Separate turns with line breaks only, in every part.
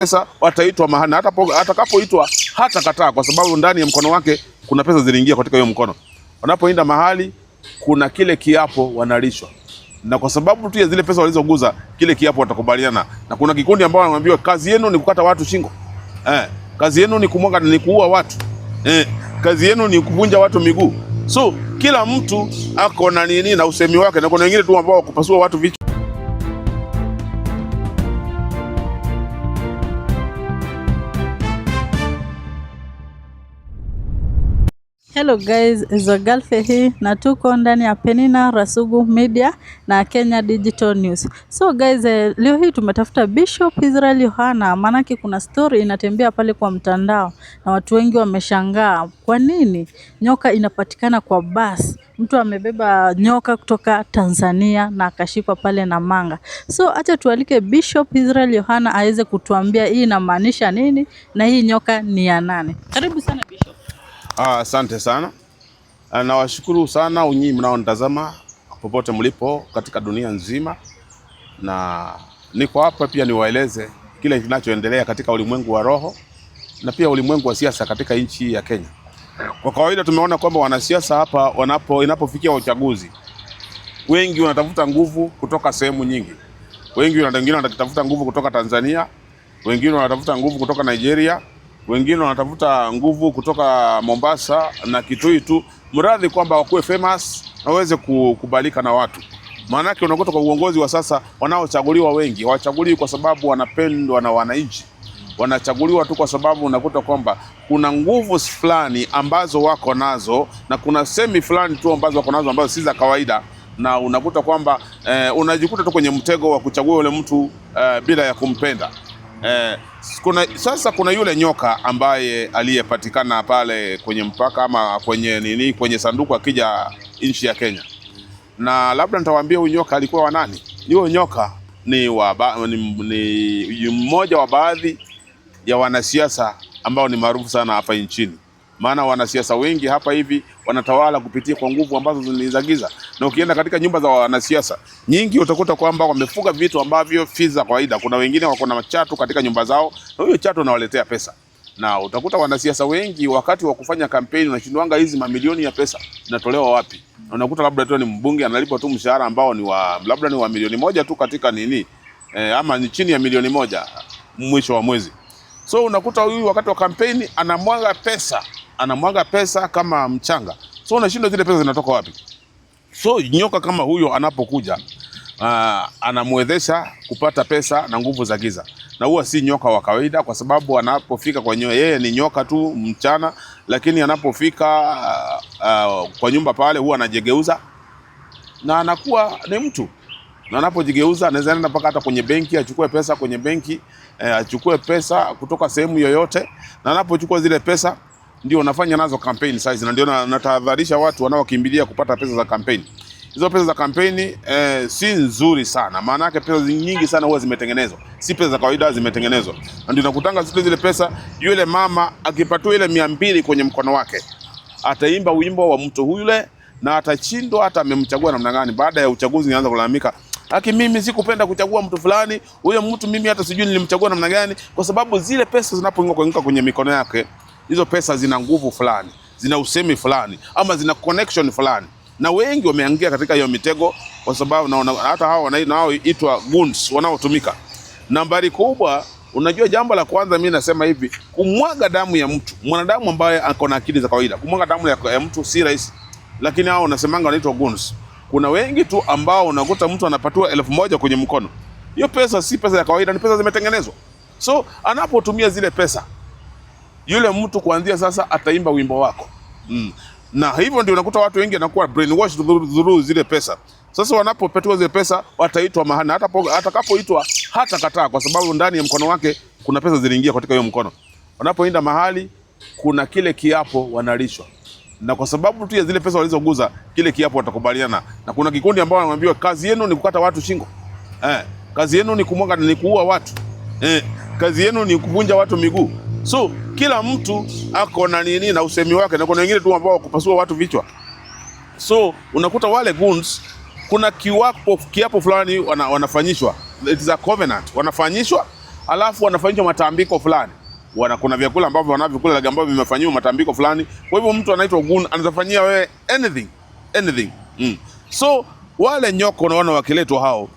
pesa wataitwa mahali, atakapoitwa hata kataa, kwa sababu ndani ya mkono wake kuna pesa ziliingia katika hiyo mkono. Wanapoenda mahali kuna kile kiapo wanalishwa, na kwa sababu tu ya zile pesa walizoguza kile kiapo watakubaliana. Na kuna kikundi ambao wanaambiwa kazi yenu ni kukata watu shingo, kazi yenu ni kumwaga, ni kuua watu, kazi yenu ni kuvunja watu miguu. So kila mtu ako na nini na usemi wake, na kuna wengine tu ambao kupasua watu vichwa.
Hello guys, Zogalfe hii na tuko ndani ya Penina Rasugu Media na Kenya Digital News. So guys, leo hii tumetafuta Bishop Israel Yohana, manake kuna story inatembea pale kwa mtandao na watu wengi wameshangaa kwa nini nyoka inapatikana kwa bus. Mtu amebeba nyoka kutoka Tanzania na akashikwa pale na manga. So acha tualike Bishop Israel Yohana aweze kutuambia hii inamaanisha nini na hii nyoka ni ya nani. Karibu sana Bishop.
Asante sana. Nawashukuru sana nyinyi mnaonitazama popote mlipo katika dunia nzima, na niko hapa pia niwaeleze kile kinachoendelea katika ulimwengu wa roho na pia ulimwengu wa siasa katika nchi ya Kenya. Kwa kawaida tumeona kwamba wanasiasa hapa inapofikia uchaguzi, wengi wanatafuta nguvu kutoka sehemu nyingi. Wengine wanatafuta nguvu kutoka Tanzania, wengine wanatafuta nguvu kutoka Nigeria, wengine wanatafuta nguvu kutoka Mombasa na Kitui tu, mradhi kwamba wakuwe famous na waweze kukubalika na watu. Maana yake unakuta kwa uongozi wa sasa wanaochaguliwa wengi hawachaguliwi kwa sababu wanapendwa na wananchi. Wanachaguliwa tu kwa sababu unakuta kwamba kuna nguvu fulani ambazo wako nazo na kuna semi fulani tu ambazo wako nazo ambazo si za kawaida, na unakuta kwamba unajikuta tu kwenye mtego wa kuchagua yule mtu bila ya kumpenda. Kuna yule nyoka ambaye aliyepatikana pale kwenye mpaka ama kwenye sanduku akija nchi ya Kenya, na labda nitawaambia huyu nyoka alikuwa wa nani. Huyo nyoka ni mmoja wa baadhi ya wanasiasa ambao ni maarufu sana hapa nchini. Maana wanasiasa wengi hapa hivi wanatawala kupitia kwa nguvu ambazo ni giza. Na ukienda katika nyumba za wanasiasa nyingi utakuta kwamba wamefuga vitu ambavyo si za kawaida. Kuna wengine wako na chatu katika nyumba zao, na huyo chatu unawaletea pesa. Na utakuta wanasiasa wengi wakati wa kufanya kampeni unashindwanga hizi mamilioni ya pesa zinatolewa wapi. Na unakuta labda tu ni mbunge analipwa tu mshahara ambao ni labda ni wa milioni moja tu katika ama ni chini ya milioni moja mwisho wa mwezi. So unakuta huyu wakati wa kampeni anamwaga pesa kama mchanga. So unashindwa zile pesa zinatoka wapi. So nyoka kama huyo anapokuja anamwezesha kupata pesa na nguvu za giza. Na huwa si nyoka wa kawaida, kwa sababu anapofika kwa yeye ni nyoka tu mchana, lakini anapofika kwa nyumba pale huwa anajigeuza na anakuwa ni mtu. Na anapojigeuza anaweza enda mpaka hata kwenye benki achukue pesa kwenye benki, achukue pesa kutoka sehemu yoyote, na anapochukua zile pesa ndio unafanya nazo campaign size. Na ndio natahadharisha watu wanaokimbilia kupata pesa za campaign. Hizo pesa za campaign si nzuri sana, maana yake pesa nyingi sana huwa zimetengenezwa, si pesa za kawaida zimetengenezwa. Na ndio nakutanga zile pesa, yule mama akipatiwa ile 200 kwenye mkono wake ataimba wimbo wa mtu yule na atachindwa hata amemchagua namna gani. Baada ya uchaguzi anaanza kulalamika, mimi sikupenda kuchagua mtu fulani, huyo mtu mimi hata sijui nilimchagua namna gani. Kwa sababu zile pesa zinapoingia kwenye mikono yake, hizo pesa zina nguvu fulani, zina usemi fulani, ama zina connection fulani. Na wengi wameangia katika hiyo mitego, kwa sababu hata hao wanaoitwa goons wanaotumika. Nambari kubwa, unajua jambo la kwanza mimi nasema hivi, kumwaga damu ya mtu, mwanadamu ambaye ako na akili za kawaida, kumwaga damu ya mtu si rahisi. Lakini hao unasemanga wanaitwa goons. Kuna wengi tu ambao unakuta mtu anapatiwa 1000 kwenye mkono. Hiyo pesa si pesa ya kawaida, ni pesa zimetengenezwa. So anapotumia zile pesa, yule mtu kuanzia sasa ataimba wimbo wako. Na hivyo ndio unakuta watu wengi wanakuwa brainwashed through zile pesa. Sasa wanapopatiwa zile pesa wataitwa mahali, atakapoitwa hata kataa, kwa sababu ndani ya mkono wake kuna pesa ziliingia katika hiyo mkono. Wanapoenda mahali kuna kile kiapo wanalishwa, na kwa sababu tu ya zile pesa walizoguza kile kiapo watakubaliana. Na kuna kikundi ambao wanaambiwa kazi yenu ni kukata watu shingo, kazi yenu ni kumwaga, ni kuua watu, kazi yenu ni kuvunja watu miguu. So kila mtu ako na nini na usemi wake, na kuna wengine tu ambao kupasua watu vichwa. So unakuta wale goons, kuna kiapo fulani wanafanyishwa, it is a covenant, wanafanyishwa alafu wanafanyishwa matambiko fulani. Kuna vyakula ambavyo wanavyokula ambavyo vimefanywa matambiko fulani. Kwa hivyo mtu anaitwa goon anazafanyia wewe anything. So wale nyoka unaona wakiletwa hao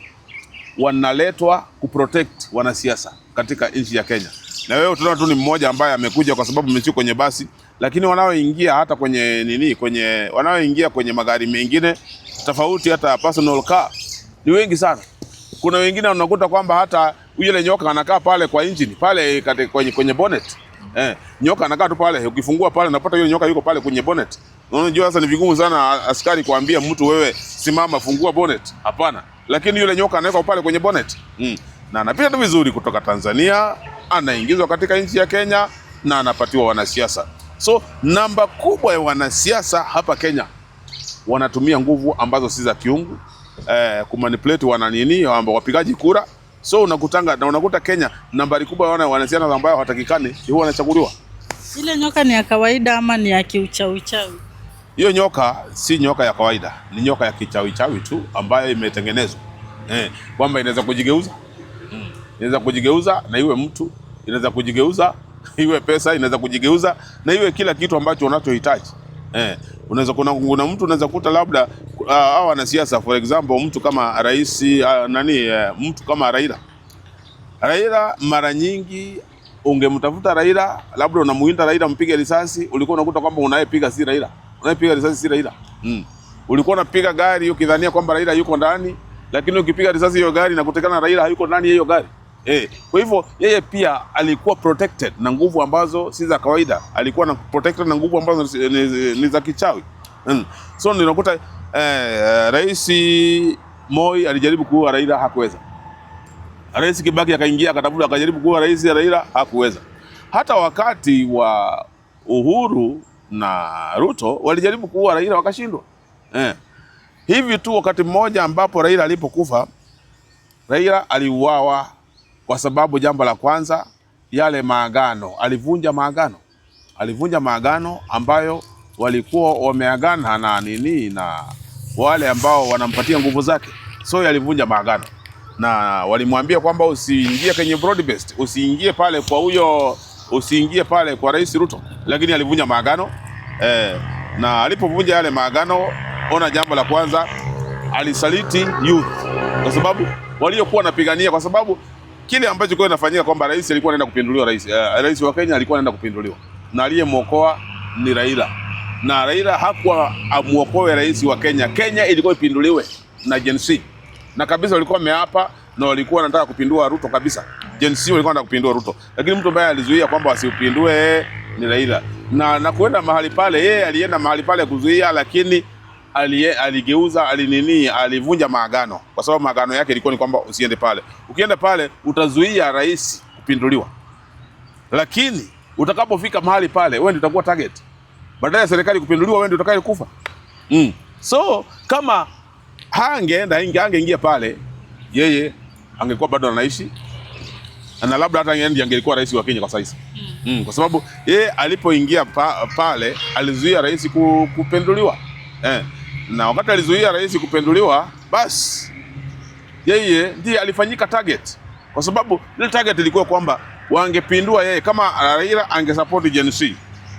wanaletwa kuprotect wanasiasa katika nchi ya Kenya. Na wewe tunaona tu ni mmoja ambaye amekuja kwa sababu mmechukua kwenye basi, lakini wanaoingia hata kwenye wanaoingia kwenye magari mengine tofauti, hata personal car ni wengi sana. Kuna wengine unakuta kwamba hata yule nyoka anakaa pale kwa engine pale kwenye bonnet. Nyoka anakaa tu pale, ukifungua pale unapata yule nyoka yuko pale kwenye bonnet. Unajua sasa ni vigumu sana askari kuambia mtu wewe simama fungua bonnet. Hapana. Lakini yule nyoka anaweka pale kwenye bonnet. Na anapita tu vizuri kutoka Tanzania, anaingizwa katika nchi ya Kenya na anapatiwa wanasiasa. So namba kubwa ya wanasiasa hapa Kenya wanatumia nguvu ambazo si za kiungu, kumanipulate wapigaji kura. So unakuta Kenya nambari kubwa ya wanasiasa ambao hawatakikani huwa wanachaguliwa.
Ile nyoka ni ya kawaida ama ni ya kiuchawi?
Hiyo nyoka si nyoka ya kawaida, ni nyoka ya kichawi tu ambayo imetengenezwa. Kwamba inaweza kujigeuza. Inaweza kujigeuza na iwe mtu, inaweza kujigeuza iwe pesa, inaweza kujigeuza na iwe kila kitu ambacho unachohitaji. Unaweza kuna mtu unaweza kuta labda hao wanasiasa, for example mtu kama rais mtu kama Raila mara nyingi ungemtafuta Raila, labda unamuinda Raila mpige risasi, ulikuwa unakuta kwamba unayepiga si Raila. Unayepiga risasi si Raila. Ulikuwa unapiga gari ukidhania kwamba Raila yuko ndani, lakini ukipiga risasi hiyo gari na kutekana Raila hayuko ndani hiyo gari. Kwa hivyo yeye pia alikuwa protected na nguvu ambazo si za kawaida. Alikuwa na protected na nguvu ambazo ni za kichawi. So ndio unakuta Rais Moi alijaribu kuua Raila, hakuweza. Rais Kibaki akaingia akatafuta akajaribu kuua Rais Raila, hakuweza. Hata wakati wa Uhuru na Ruto walijaribu kuua Raila wakashindwa. Hivi tu wakati mmoja ambapo Raila alipokufa, Raila aliuawa kwa sababu jambo la kwanza yale maagano, alivunja maagano ambayo walikuwa wameagana na wale ambao wanampatia nguvu zake. So alivunja maagano na walimwambia kwamba usiingie kwenye broad based, usiingie pale kwa Rais Ruto, lakini alivunja maagano. Na alipovunja yale maagano, ona jambo la kwanza alisaliti youth, kwa sababu waliokuwa wanapigania, kwa sababu kile ambacho kilikuwa kinafanyika kwamba rais alikuwa anaenda kupinduliwa, rais wa Kenya alikuwa anaenda kupinduliwa na aliyemuokoa ni Raila, na Raila hakuwa amuokoe rais wa Kenya. Kenya ilikuwa ipinduliwe na Gen Z na kabisa walikuwa wameapa na walikuwa wanataka kupindua Ruto kabisa. Gen Z walikuwa wanataka kupindua Ruto, lakini mtu ambaye alizuia kwamba wasipindue ni Raila. Na kuenda mahali pale, yeye alienda mahali pale kuzuia, lakini alivunja maagano, kwa sababu maagano yake ilikuwa ni kwamba usiende pale. Ukienda pale utazuia rais kupinduliwa, lakini utakapofika mahali pale wewe ndio utakuwa target. Badala ya serikali kupinduliwa, wewe ndio utakayekufa. So kama angeingia pale, yeye angekuwa bado anaishi na labda hata angekuwa rais wa Kenya kwa sasa. Kwa sababu yeye alipoingia pale alizuia rais kupinduliwa. Na wakati alizuia rais kupinduliwa, basi yeye ndiye alifanyika target, kwa sababu ile target ilikuwa kwamba wangepindua yeye. Kama Raila angesupport Gen Z,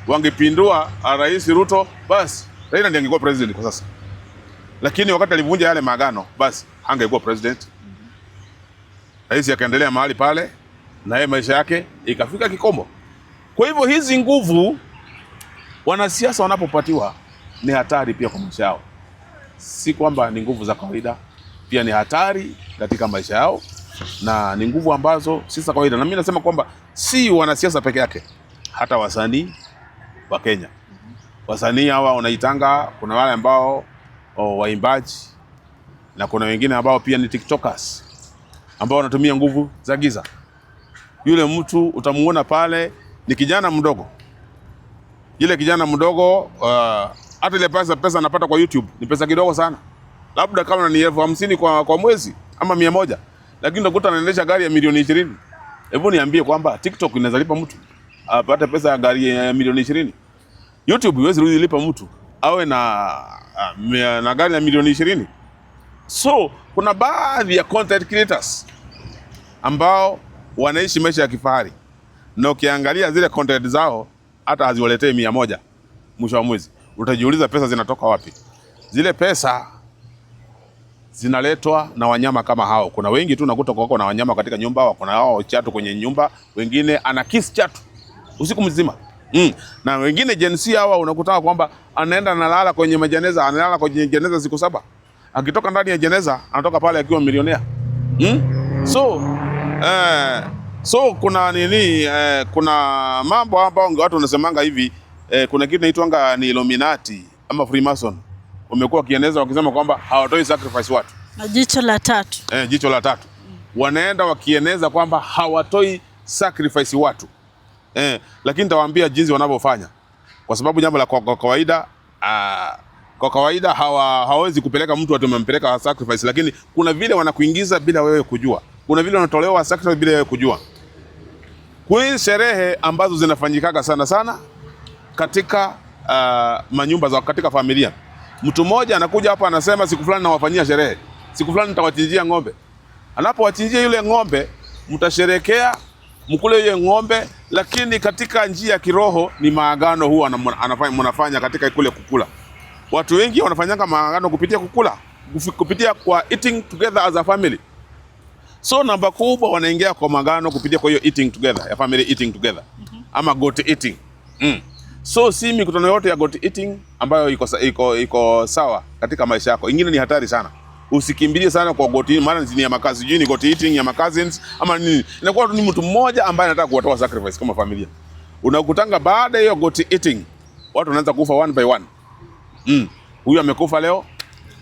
wangepindua Rais Ruto, basi Raila ndiye angekuwa president kwa sasa. Lakini wakati alivunja yale maagano, basi angekuwa president. Rais akaendelea mahali pale na yeye maisha yake ikafika kikomo. Kwa hivyo hizi nguvu wanasiasa wanapopatiwa ni hatari pia kwa maisha yao. Si kwamba ni nguvu za kawaida, pia ni hatari katika maisha yao, na ni nguvu ambazo si za kawaida. Na mimi nasema kwamba si wanasiasa peke yake, hata wasanii wa Kenya. Wasanii hawa wanaitanga, kuna wale ambao waimbaji na kuna wengine ambao pia ni TikTokers ambao wanatumia nguvu za giza. Yule mtu utamuona pale ni kijana mdogo. Yule kijana mdogo hata ile pesa anapata kwa YouTube ni pesa kidogo sana. Labda kama ni 50,000 kwa mwezi ama 100, lakini unakuta anaendesha gari ya milioni 20. Hebu niambie kwamba TikTok inaweza lipa mtu apate pesa ya gari ya milioni 20. YouTube huwezi lipa mtu awe na gari ya milioni 20. So kuna baadhi ya content creators ambao wanaishi maisha ya kifahari, na ukiangalia zile content zao hata haziwaletei 100 mwisho wa mwezi. Utajiuliza pesa zinatoka wapi? Zile pesa zinaletwa na wanyama kama hao. Kuna wengi tu nakuta kwako na wanyama katika nyumba, kuna hao chatu kwenye nyumba, wengine ana kiss chatu usiku mzima. Na wengine Gen Z hawa unakuta kwamba anaenda analala kwenye majeneza, analala kwenye jeneza siku 7. Akitoka ndani ya jeneza anatoka pale akiwa milionea. So kuna nini, kuna mambo ambao watu wanasemanga hivi, kuna kitu inaitwanga ni Illuminati ama Freemason. Wamekuwa kieneza wakisema kwamba hawatoi sacrifice watu.
Na jicho la tatu.
Jicho la tatu. Wanaenda wakieneza kwamba hawatoi sacrifice watu. Lakini nitawaambia jinsi wanavyofanya. Kwa sababu jambo la kwa kawaida hawawezi kupeleka mtu atumempeleka sacrifice, lakini kuna vile wanakuingiza bila wewe kujua. Kuna vile wanatolewa sacrifice bila wewe kujua. Kwa sherehe ambazo zinafanyikaga sana katika manyumba za katika familia. Mtu mmoja anakuja hapa anasema siku fulani nawafanyia sherehe. Siku fulani nitawachinjia ng'ombe. Anapowachinjia yule ng'ombe, mtasherekea, mkule yule ng'ombe, lakini katika njia ya kiroho ni maagano huwa mnafanya katika kule kukula. Watu wengi wanafanyanga maagano kupitia kukula, kupitia kwa eating together as a family. So namba kubwa wanaingia kwa maagano kupitia kwa hiyo eating together, ya family eating together. Ama goat eating. So si mikutano yote ya goat eating ambayo iko sawa katika maisha yako. Ingine ni hatari sana. Usikimbilie sana kwa goat eating, maana ni ya makazi, sijui ni goat eating ya cousins ama nini. Inakuwa ni mtu mmoja ambaye anataka kuwatoa sacrifice kama familia. Unakutanga baada hiyo goat eating, watu wanaanza kufa one by one. Huyu amekufa leo,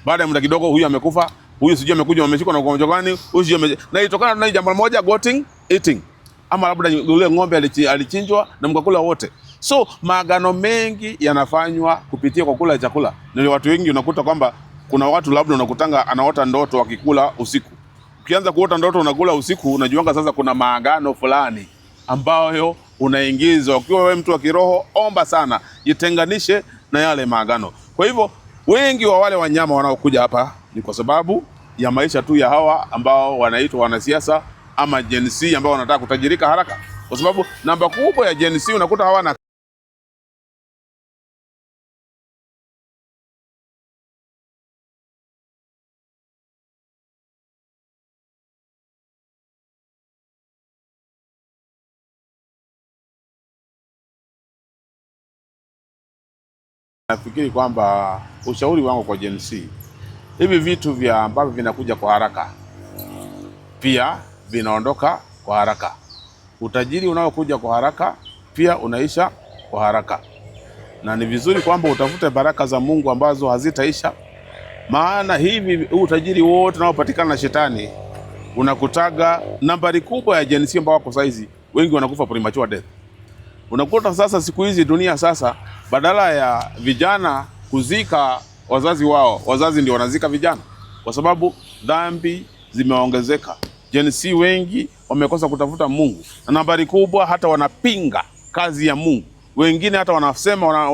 baada ya muda kidogo huyu amekufa, huyu sijui amekuja ameshikwa na ugonjwa gani, huyu sijui na itokana na jambo moja, goat eating. Ama labda yule ng'ombe alichinjwa na mkakula wote. So maagano mengi yanafanywa kupitia kwa kula chakula. Ni watu wengi unakuta kwamba kuna watu labda unakutanga anaota ndoto wakikula usiku. Ukianza kuota ndoto unakula usiku, unajiwanga sasa kuna maagano fulani ambayo unaingizwa. Ukiwa wewe mtu wa kiroho, omba sana, jitenganishe na yale maagano. Kwa hivyo wengi wa wale wanyama wanaokuja hapa ni kwa sababu ya maisha tu ya hawa ambao wanaitwa wanasiasa ama Gen Z ambao wanataka kutajirika haraka. Kwa sababu namba kubwa ya Gen Z unakuta hawana. Nafikiri kwamba ushauri wangu kwa Gen Z, hivi vitu vya ambavyo vinakuja kwa haraka pia vinaondoka kwa haraka. Utajiri unaokuja kwa haraka pia unaisha kwa haraka. Na ni vizuri kwamba utafute baraka za Mungu ambazo hazitaisha. Maana hivi utajiri wote unaopatikana na shetani unakutaga nambari kubwa ya Gen Z ambao wako saizi wengi wanakufa premature death. Unakuta sasa siku hizi dunia sasa badala ya vijana kuzika wazazi wao, wazazi ndio wanazika vijana kwa sababu dhambi zimeongezeka. Gen Z wengi wamekosa kutafuta Mungu. Na nambari kubwa hata wanapinga kazi ya Mungu. Wengine hata wanasema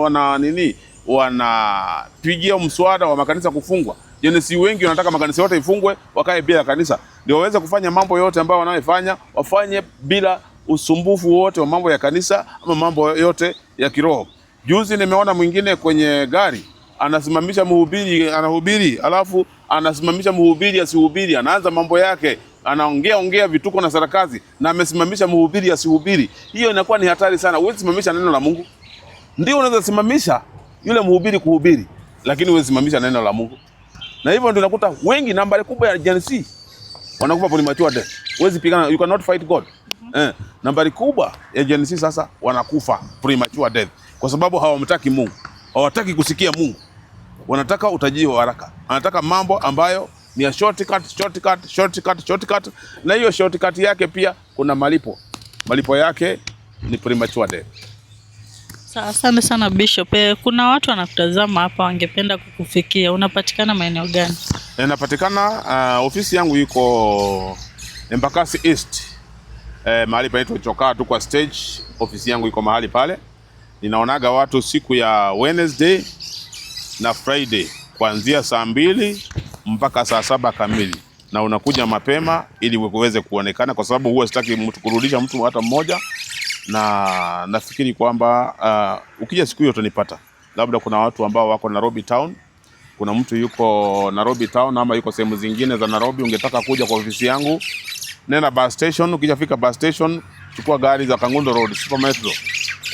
wanapigia mswada wa makanisa kufungwa. Gen Z wengi wanataka makanisa yote ifungwe, wakae bila kanisa. Ndio waweze kufanya mambo yote ambayo wanayofanya, wafanye bila usumbufu wote wa mambo ya kanisa ama mambo yote ya kiroho. Juzi nimeona mwingine kwenye gari anasimamisha mhubiri, anahubiri, alafu anasimamisha mhubiri asihubiri, anaanza mambo yake, anaongea vituko na sarakazi na amesimamisha mhubiri asihubiri. Hiyo inakuwa ni hatari sana. Huwezi simamisha neno la Mungu. Ndio unaweza simamisha yule mhubiri kuhubiri, lakini huwezi simamisha neno la Mungu. Na hivyo ndio unakuta wengi nambari kubwa ya Gen Z wanakufa premature death. Huwezi pigana, you cannot fight God. Nambari kubwa ya Gen Z sasa wanakufa premature death kwa sababu hawamtaki Mungu. Hawataki kusikia Mungu. Wanataka utajiri wa haraka. Wanataka mambo ambayo ni ya shortcut. Na hiyo shortcut yake pia kuna malipo. Malipo yake ni premature death.
Asante sana Bishop. Kuna watu wanakutazama hapa wangependa kukufikia. Unapatikana maeneo gani?
Napatikana ofisi yangu iko Embakasi East. Mahali panaitwa Chokaa tu kwa stage. Ofisi yangu iko mahali pale. Ninaonaga watu siku ya Wednesday na Friday kuanzia saa 2 mpaka saa 7 kamili. na unakuja mapema ili uweze kuonekana, kwa sababu huwa sitaki mtu kurudisha mtu hata mmoja, na nafikiri kwamba ukija siku hiyo utanipata. Labda kuna watu ambao wako Nairobi town, kuna mtu yuko Nairobi town ama yuko sehemu zingine za Nairobi, ungetaka kuja kwa ofisi yangu, nenda bus station. Ukijafika bus station, chukua gari za Kangundo Road Super Metro,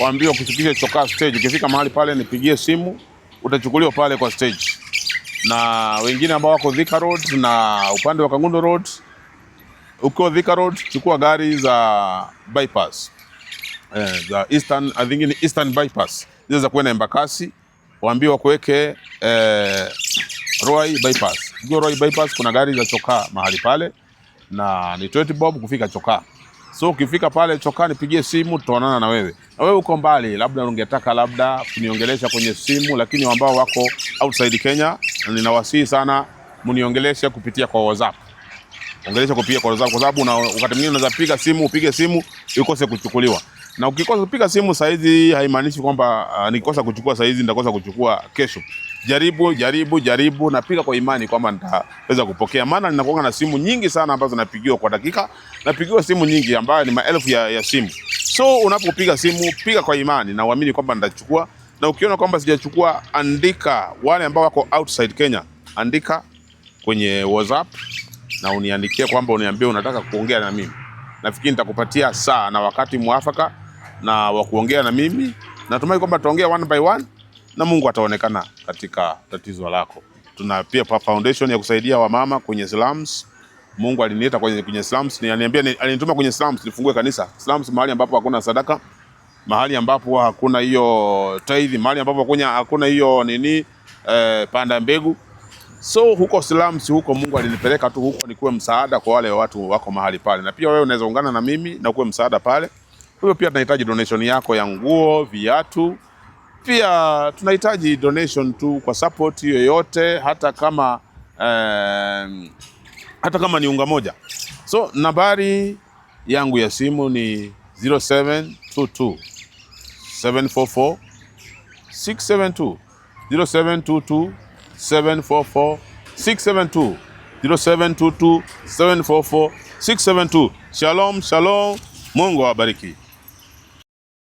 waambie kufikisha Chokaa stage. Ukifika mahali pale nipigie simu, utachukuliwa pale kwa stage. Na wengine ambao wako Thika Road na upande wa Kangundo Road, uko Thika Road, chukua gari za bypass, za Eastern, I think ni Eastern bypass, hizo za kwenda Embakasi, waambie wakuweke Roy bypass. Hiyo Roy bypass kuna gari za Chokaa mahali pale, na ni 20 bob kufika Chokaa. So ukifika pale Chokaa nipigie simu, tutaonana na wewe. Na wewe uko mbali, labda ungetaka labda kuniongelesha kwenye simu, lakini ambao wako outside Kenya, ninawasihi sana mniongeleshe kupitia kwa WhatsApp. Ongelesha kupitia kwa WhatsApp, kwa sababu wakati mwingine unaweza piga simu, upige simu ukose kuchukuliwa. Na ukikosa kupiga simu saizi haimaanishi kwamba nikikosa kuchukua saizi nitakosa kuchukua kesho. Jaribu na piga kwa imani kwamba nitaweza kupokea, maana ninakuwa na simu nyingi sana ambazo napigiwa kwa dakika. Napigiwa simu nyingi ambayo ni maelfu ya simu. So unapopiga simu, piga kwa imani na uamini kwamba nitachukua. Na ukiona kwamba sijachukua, andika, wale ambao wako outside Kenya, andika kwenye WhatsApp na uniandikie kwamba uniambie unataka kuongea na mimi. Nafikiri nitakupatia saa na wakati mwafaka na wa kuongea na mimi. Natumai kwamba tutaongea one by one na Mungu ataonekana katika tatizo lako. Tuna pia foundation ya kusaidia wamama kwenye slums. Mungu aliniita kwenye slums, alinituma kwenye slums nifungue kanisa. Slums mahali ambapo hakuna sadaka, mahali ambapo hakuna hiyo tithe, mahali ambapo hakuna hiyo panda mbegu. So huko slums huko Mungu alinipeleka tu huko nikuwe msaada kwa wale watu wako mahali pale. Na pia wewe unaweza ungana na mimi na kuwe msaada pale. Kwa pia tunahitaji donation yako ya nguo, viatu. Pia tunahitaji donation tu kwa support yoyote, hata kama ni unga moja. So nambari yangu ya simu ni 0722 744 672 0722 744 672 0722 744 672. Shalom, Mungu awabariki.